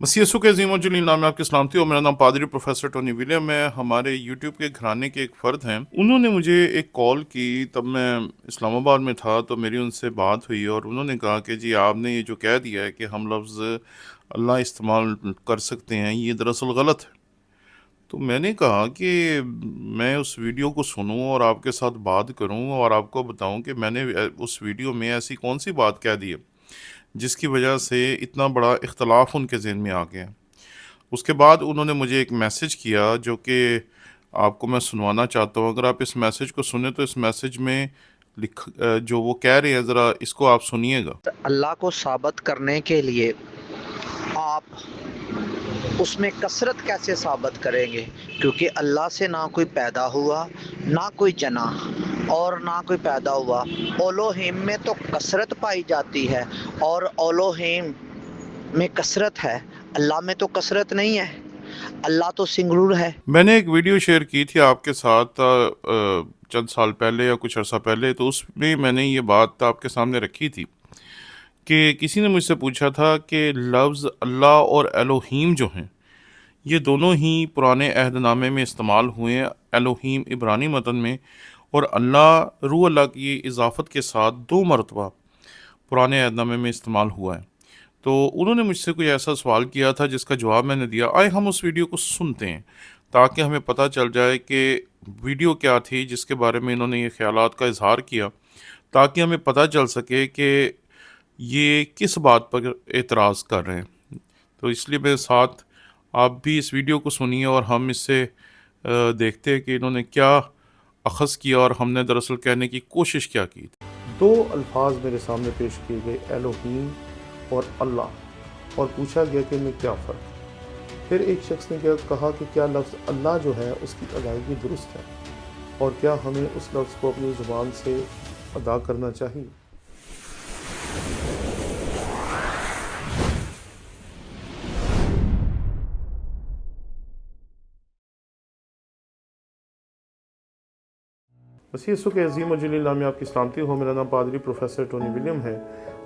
मसीह यसु के अज़ीम और जलील नाम में आपकी सलामती हो। मेरा नाम पादरी प्रोफेसर टोनी विलियम है। हमारे यूट्यूब के घराने के एक फ़र्द हैं। उन्होंने मुझे एक कॉल की, तब मैं इस्लामाबाद में था, तो मेरी उनसे बात हुई और उन्होंने कहा कि जी आपने ये जो कह दिया है कि हम लफ्ज़ अल्लाह इस्तेमाल कर सकते हैं, ये दरअसल गलत है। तो मैंने कहा कि मैं उस वीडियो को सुनूं और आपके साथ बात करूं और आपको बताऊं कि मैंने उस वीडियो में ऐसी कौन सी बात कह दी है जिसकी वजह से इतना बड़ा इख्तलाफ उनके जहन में आ गया। उसके बाद उन्होंने मुझे एक मैसेज किया जो कि आपको मैं सुनवाना चाहता हूँ। अगर आप इस मैसेज को सुने तो इस मैसेज में जो वो कह रहे हैं, ज़रा इसको आप सुनिएगा। अल्लाह को साबित करने के लिए आप उसमें कसरत कैसे साबित करेंगे, क्योंकि अल्लाह से ना कोई पैदा हुआ, ना कोई जना और ना कोई पैदा हुआ। ओलोहिम में तो कसरत पाई जाती है और ओलोहिम में कसरत है, अल्लाह में तो कसरत नहीं है। अल्लाह तो सिंगुलर है। मैंने एक वीडियो शेयर की थी आपके साथ चंद साल पहले या कुछ अर्सा पहले, तो उसमें मैंने ये बात आपके सामने रखी थी कि किसी ने मुझसे पूछा था कि लफ्ज़ अल्लाह और एलोहीम जो हैं, ये दोनों ही पुराने अहदनामे में इस्तेमाल हुए हैं। एलोहीम इब्रानी मतन में और अल्लाह रूह अल्लाह की इजाफ़त के साथ 2 मरतबा पुराने अहदनामे में इस्तेमाल हुआ है। तो उन्होंने मुझसे कोई ऐसा सवाल किया था जिसका जवाब मैंने दिया। आए हम उस वीडियो को सुनते हैं ताकि हमें पता चल जाए कि वीडियो क्या थी जिसके बारे में इन्होंने ये ख्यालात का इजहार किया, ताकि हमें पता चल सके कि ये किस बात पर एतराज़ कर रहे हैं। तो इसलिए मेरे साथ आप भी इस वीडियो को सुनिए और हम इससे देखते हैं कि इन्होंने क्या अखज़ किया और हमने दरअसल कहने की कोशिश क्या की थी। 2 अल्फाज मेरे सामने पेश किए गए, एलोहीम और अल्लाह, और पूछा गया कि इनमें क्या फ़र्क है। फिर एक शख्स ने कहा कि क्या लफ्ज़ अल्लाह जो है उसकी अदायगी दुरुस्त है और क्या हमें उस लफ्ज़ को अपनी ज़ुबान से अदा करना चाहिए। मसीह यसु के अज़ीम और जलील नाम में आपकी सलामती हो। मेरा नाम पादरी प्रोफेसर टोनी विलियम है।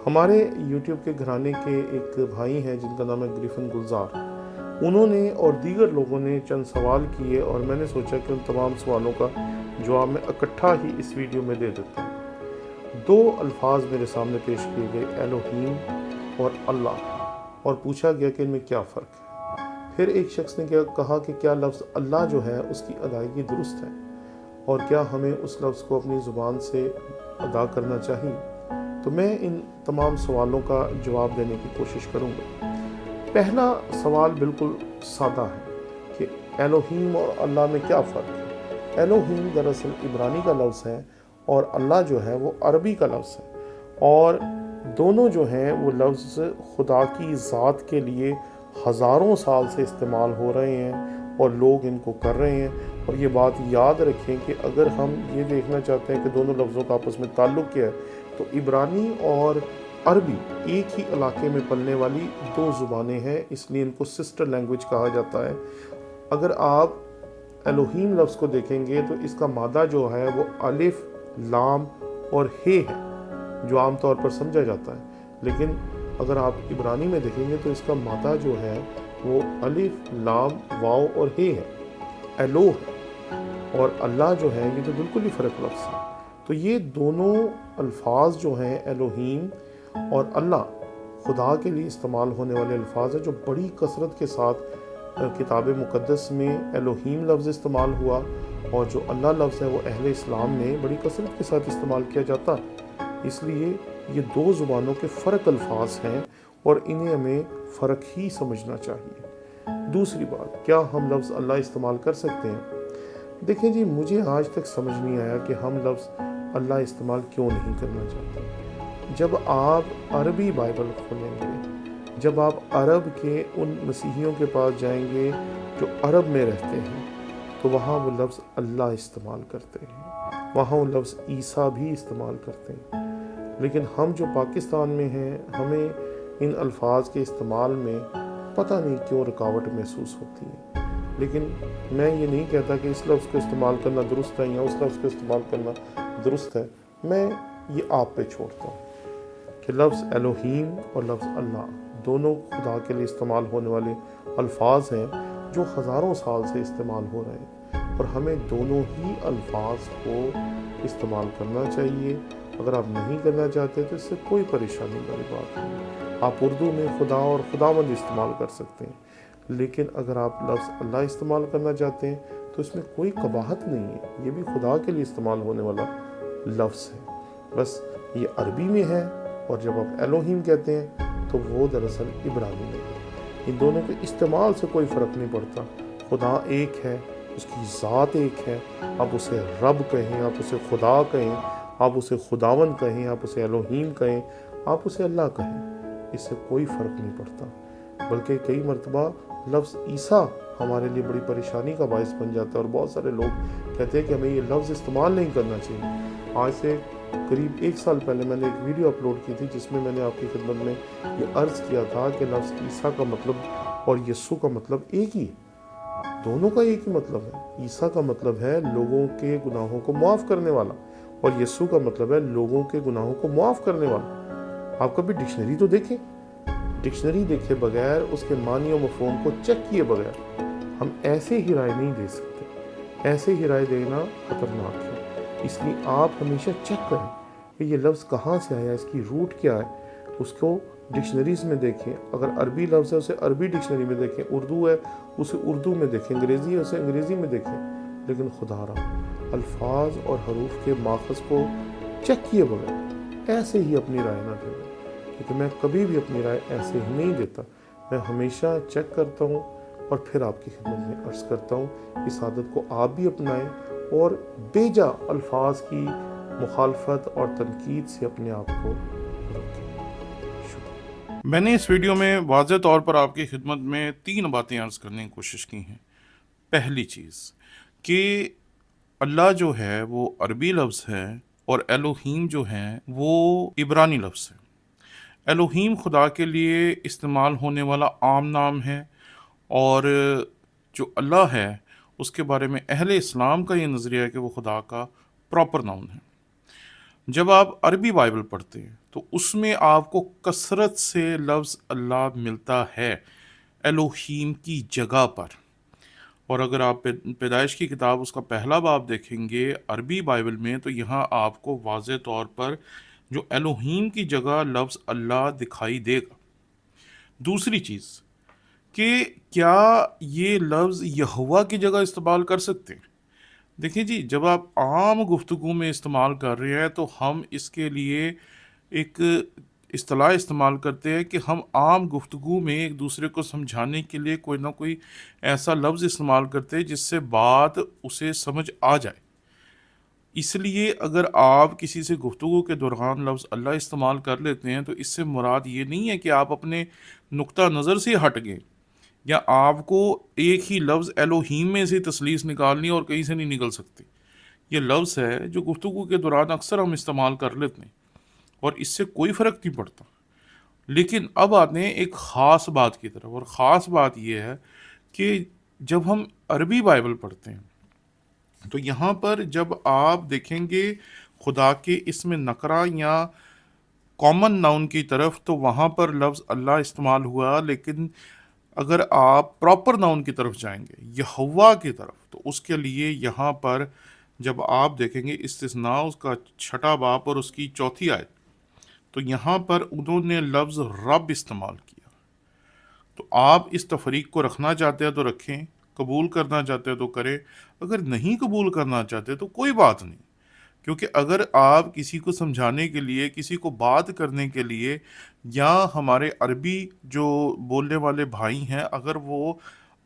हमारे यूट्यूब के घराने के एक भाई हैं जिनका नाम है ग्रिफिन गुलजार। उन्होंने और दीगर लोगों ने चंद सवाल किए और मैंने सोचा कि उन तमाम सवालों का जवाब मैं इकट्ठा ही इस वीडियो में दे देता हूँ। 2 अल्फाज मेरे सामने पेश किए गए, एलोहीम और अल्लाह, और पूछा गया कि इनमें क्या फ़र्क है। फिर एक शख्स ने कहा कि क्या लफ्ज़ अल्लाह जो है उसकी अदायगी दुरुस्त है और क्या हमें उस लफ्ज़ को अपनी ज़ुबान से अदा करना चाहिए। तो मैं इन तमाम सवालों का जवाब देने की कोशिश करूँगा। पहला सवाल बिल्कुल सादा है कि एलोहीम और अल्लाह में क्या फ़र्क है। एलोहीम दरअसल इब्रानी का लफ्ज़ है और अल्लाह जो है वो अरबी का लफ्ज़ है, और दोनों जो हैं वो लफ्ज़ खुदा की ज़ात के लिए हज़ारों साल से इस्तेमाल हो रहे हैं और लोग इनको कर रहे हैं। और ये बात याद रखें कि अगर हम ये देखना चाहते हैं कि दोनों लफ्ज़ों का आपस में ताल्लुक़ क्या है, तो इब्रानी और अरबी एक ही इलाके में पलने वाली 2 ज़ुबानें हैं, इसलिए इनको सिस्टर लैंग्वेज कहा जाता है। अगर आप एलोहीम लफ्ज़ को देखेंगे तो इसका मादा जो है वो अलिफ, लाम और हे है, जो आम तौर पर समझा जाता है। लेकिन अगर आप इब्रानी में देखेंगे तो इसका मादा जो है वो अलिफ, लाम, वाव और हे है, एलो है। और अल्लाह जो है ये तो बिल्कुल ही फ़र्क लफ्ज़ है। तो ये दोनों अल्फाज जो हैं, एलोहीम और अल्लाह, खुदा के लिए इस्तेमाल होने वाले अल्फाज हैं जो बड़ी कसरत के साथ किताब मुक़द्दस में एलोहीम लफ्ज़ इस्तेमाल हुआ, और जो अल्लाह लफ्ज़ है वो अहले इस्लाम में बड़ी कसरत के साथ इस्तेमाल किया जाता है। इसलिए ये 2 ज़ुबानों के फ़र्क अल्फाज हैं और इन्हें हमें फ़र्क ही समझना चाहिए। दूसरी बात, क्या हम लफ्ज़ अल्लाह इस्तेमाल कर सकते हैं। देखिए जी, मुझे आज तक समझ नहीं आया कि हम लफ्ज़ अल्लाह इस्तेमाल क्यों नहीं करना चाहते। जब आप अरबी बाइबल खोलेंगे, जब आप अरब के उन मसीहियों के पास जाएंगे जो अरब में रहते हैं, तो वहाँ वो लफ्ज़ अल्लाह इस्तेमाल करते हैं, वहाँ वो लफ्ज़ ईसा भी इस्तेमाल करते हैं। लेकिन हम जो पाकिस्तान में हैं, हमें इन अल्फाज के इस्तेमाल में पता नहीं क्यों रुकावट महसूस होती है। लेकिन मैं ये नहीं कहता कि इस लफ्ज़ को इस्तेमाल करना दुरुस्त है या उस लफ्ज़ को इस्तेमाल करना दुरुस्त है। मैं ये आप पे छोड़ता हूँ कि लफ्ज़ एलोहीम और लफ्ज़ अल्लाह दोनों खुदा के लिए इस्तेमाल होने वाले अल्फाज हैं जो हज़ारों साल से इस्तेमाल हो रहे हैं, और हमें दोनों ही अल्फाज को इस्तेमाल करना चाहिए। अगर आप नहीं करना चाहते तो इससे कोई परेशानी वाली बात नहीं। आप उर्दू में खुदा और खुदावंद इस्तेमाल कर सकते हैं, लेकिन अगर आप लफ्ज़ अल्लाह इस्तेमाल करना चाहते हैं तो इसमें कोई कबाहत नहीं है। ये भी खुदा के लिए इस्तेमाल होने वाला लफ्ज़ है, बस ये अरबी में है, और जब आप एलोहीम कहते हैं तो वो दरअसल इब्रानी में है। इन दोनों के इस्तेमाल से कोई फ़र्क नहीं पड़ता। खुदा एक है, उसकी ज़ात एक है। आप उसे रब कहें, आप उसे खुदा कहें, आप उसे खुदावन कहें, आप उसे एलोहीम कहें, आप उसे अल्लाह कहें, इससे कोई फ़र्क नहीं पड़ता। बल्कि कई मरतबा लफ्ज़ ईसा हमारे लिए बड़ी परेशानी का बायस बन जाता है, और बहुत सारे लोग कहते हैं कि हमें ये लफ्ज़ इस्तेमाल नहीं करना चाहिए। आज से करीब 1 साल पहले मैंने एक वीडियो अपलोड की थी जिसमें मैंने आपकी खिदमत में ये अर्ज़ किया था कि लफ्ज़ ईसा का मतलब और यस्सु का मतलब एक ही है। दोनों का एक ही मतलब है। ईसा का मतलब है लोगों के गुनाहों को माफ़ करने वाला, और यस्सु का मतलब है लोगों के गुनाहों को माफ़ करने वाला। आप कभी डिक्शनरी तो देखें, डिक्शनरी देखे बगैर, उसके मानी और मफ़हूम को चेक किए बगैर हम ऐसे ही राय नहीं दे सकते। ऐसे ही राय देना ख़तरनाक है। इसलिए आप हमेशा चेक करें कि ये लफ्ज़ कहाँ से आया, इसकी रूट क्या है, उसको डिक्शनरीज़ में देखें। अगर अरबी लफ्ज़ है उसे अरबी डिक्शनरी में देखें, उर्दू है उसे उर्दू में देखें, अंग्रेज़ी है उसे अंग्रेज़ी में देखें। लेकिन खुदारा अल्फाज और हरूफ के माखज़ को चेक किए बगैर ऐसे ही अपनी राय ना दें, क्योंकि मैं कभी भी अपनी राय ऐसे ही नहीं देता। मैं हमेशा चेक करता हूँ और फिर आपकी खिदमत में अर्ज़ करता हूँ। इस आदत को आप भी अपनाएं और बेजा अल्फाज की मुखालफत और तनकीद से अपने आप को रोकें। मैंने इस वीडियो में वाज़ेह तौर पर आपकी खिदमत में 3 बातें अर्ज़ करने की कोशिश की हैं। पहली चीज़ कि अल्लाह जो है वो अरबी लफ्ज़ है और एलोहीम जो है वो इब्रानी लफ्ज़ है। एलोहीम खुदा के लिए इस्तेमाल होने वाला आम नाम है, और जो अल्लाह है उसके बारे में अहले इस्लाम का ये नज़रिया है कि वो खुदा का प्रॉपर नाउन है। जब आप अरबी बाइबल पढ़ते हैं तो उसमें आपको कसरत से लफ्ज़ अल्लाह मिलता है एलोहीम की जगह पर। और अगर आप पैदाइश की किताब उसका पहला बाब देखेंगे अरबी बाइबल में, तो यहाँ आपको वाज़ेह तौर पर जो एलोहीम की जगह लफ्ज़ अल्लाह दिखाई देगा। दूसरी चीज़ कि क्या ये लफ्ज़ यहोवा की जगह इस्तेमाल कर सकते हैं? देखिए जी, जब आप आम गुफ्तगू में इस्तेमाल कर रहे हैं तो हम इसके लिए एक इस्तिलाह इस्तेमाल करते हैं कि हम आम गुफ्तगू में एक दूसरे को समझाने के लिए कोई ना कोई ऐसा लफ्ज़ इस्तेमाल करते हैं जिससे बात उसे समझ आ जाए। इसलिए अगर आप किसी से गुफ्तगू के दौरान लफ्ज़ अल्लाह इस्तेमाल कर लेते हैं तो इससे मुराद ये नहीं है कि आप अपने नुक्ता नज़र से हट गए, या आपको एक ही लफ्ज़ एलोहीम में से तसलीस निकालनी और कहीं से नहीं निकल सकती। ये लफ्ज़ है जो गुफ्तगू के दौरान अक्सर हम इस्तेमाल कर लेते हैं और इससे कोई फ़र्क नहीं पड़ता। लेकिन अब आते हैं एक ख़ास बात की तरफ, और ख़ास बात यह है कि जब हम अरबी बाइबल पढ़ते हैं तो यहाँ पर जब आप देखेंगे खुदा के इसमें नकरा या कॉमन नाउन की तरफ, तो वहाँ पर लफ्ज़ अल्लाह इस्तेमाल हुआ। लेकिन अगर आप प्रॉपर नाउन की तरफ जाएंगे, यहोवा की तरफ, तो उसके लिए यहाँ पर जब आप देखेंगे इस्तिस्ना उसका 6वां बाब और उसकी 4थी आयत, तो यहाँ पर उन्होंने लफ्ज़ रब इस्तेमाल किया। तो आप इस तफरीक को रखना चाहते हैं तो रखें, कबूल करना चाहते हैं तो करें, अगर नहीं कबूल करना चाहते तो कोई बात नहीं। क्योंकि अगर आप किसी को समझाने के लिए, किसी को बात करने के लिए, या हमारे अरबी जो बोलने वाले भाई हैं अगर वो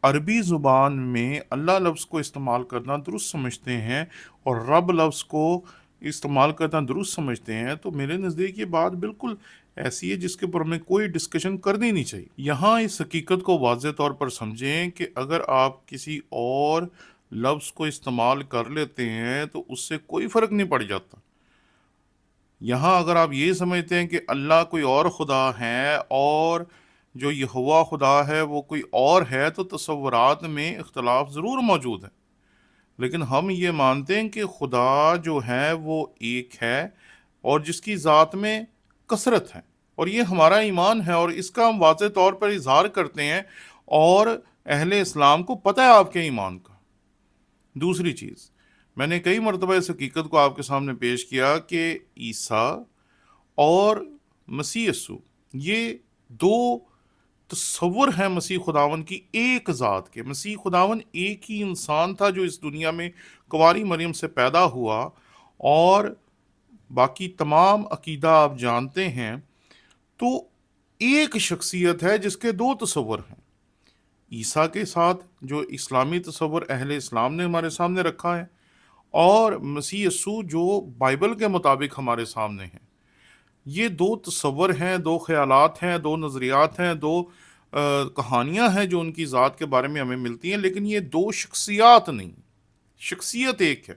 अरबी ज़ुबान में अल्लाह लफ्ज़ को इस्तेमाल करना दुरुस्त समझते हैं और रब लफ्ज़ को इस्तेमाल करना दुरुस्त समझते हैं, तो मेरे नज़दीक ये बात बिल्कुल ऐसी है जिसके ऊपर हमें कोई डिस्कशन करनी नहीं चाहिए। यहाँ इस हकीकत को वाज़ेह तौर पर समझें कि अगर आप किसी और लफ्ज़ को इस्तेमाल कर लेते हैं तो उससे कोई फ़र्क नहीं पड़ जाता। यहाँ अगर आप ये समझते हैं कि अल्लाह कोई और खुदा है और जो यहोवा खुदा है वो कोई और है, तो तसव्वुरात में इख्तलाफ ज़रूर मौजूद है। लेकिन हम ये मानते हैं कि खुदा जो है वो एक है और जिसकी ज़ात में कसरत है। اور یہ ہمارا ایمان ہے اور اس کا ہم واضح طور پر اظہار کرتے ہیں، اور اہل اسلام کو پتہ ہے آپ کے ایمان کا۔ دوسری چیز، میں نے کئی مرتبہ اس حقیقت کو آپ کے سامنے پیش کیا کہ عیسیٰ اور مسیح یسوع یہ دو تصور ہیں مسیح خداون کی ایک ذات کے۔ مسیح خداون ایک ہی انسان تھا جو اس دنیا میں کنواری مریم سے پیدا ہوا، اور باقی تمام عقیدہ آپ جانتے ہیں، تو ایک شخصیت ہے جس کے دو تصور ہیں۔ عیسیٰ کے ساتھ جو اسلامی تصور اہل اسلام نے ہمارے سامنے رکھا ہے، اور مسیح یسوع جو بائبل کے مطابق ہمارے سامنے ہیں۔ یہ دو تصور ہیں، دو خیالات ہیں، دو نظریات ہیں، دو کہانیاں ہیں جو ان کی ذات کے بارے میں ہمیں ملتی ہیں، لیکن یہ دو شخصیات نہیں، شخصیت ایک ہے۔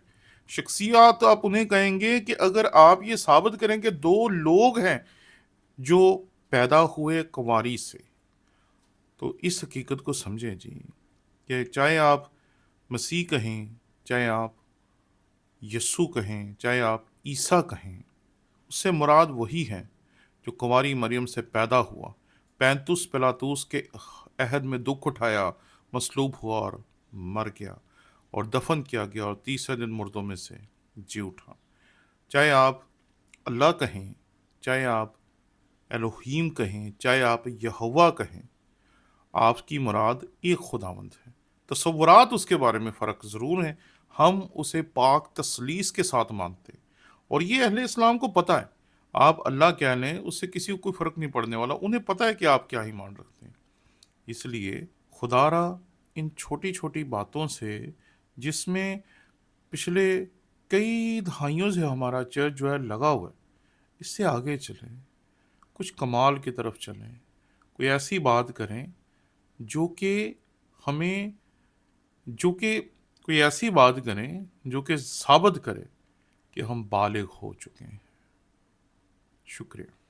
شخصیات آپ انہیں کہیں گے کہ اگر آپ یہ ثابت کریں کہ دو لوگ ہیں جو پیدا ہوئے کنواری سے، تو اس حقیقت کو سمجھیں جی، کہ چاہے آپ مسیح کہیں، چاہے آپ یسوع کہیں، چاہے آپ عیسیٰ کہیں، اس سے مراد وہی ہے جو کنواری مریم سے پیدا ہوا، پینتوس پلاطوس کے عہد میں دکھ اٹھایا، مصلوب ہوا اور مر گیا اور دفن کیا گیا، اور تیسرے دن مردوں میں سے جی اٹھا۔ چاہے آپ اللہ کہیں، چاہے آپ الوہیم کہیں، چاہے آپ یہوہ کہیں، آپ کی مراد ایک خداوند ہے۔ تصورات اس کے بارے میں فرق ضرور ہیں، ہم اسے پاک تثلیث کے ساتھ مانتے، اور یہ اہل اسلام کو پتہ ہے۔ آپ اللہ کہہ لیں، اس سے کسی کو کوئی فرق نہیں پڑنے والا، انہیں پتہ ہے کہ آپ کیا ایمان رکھتے ہیں۔ اس لیے خدا را ان چھوٹی چھوٹی باتوں سے، جس میں پچھلے کئی دہائیوں سے ہمارا چرچ جو ہے لگا ہوا ہے، اس سے آگے چلیں، کچھ کمال کی طرف چلیں، کوئی ایسی بات کریں جو کہ ہمیں، جو کہ کوئی ایسی بات کریں جو کہ ثابت کرے کہ ہم بالغ ہو چکے ہیں۔ شکریہ۔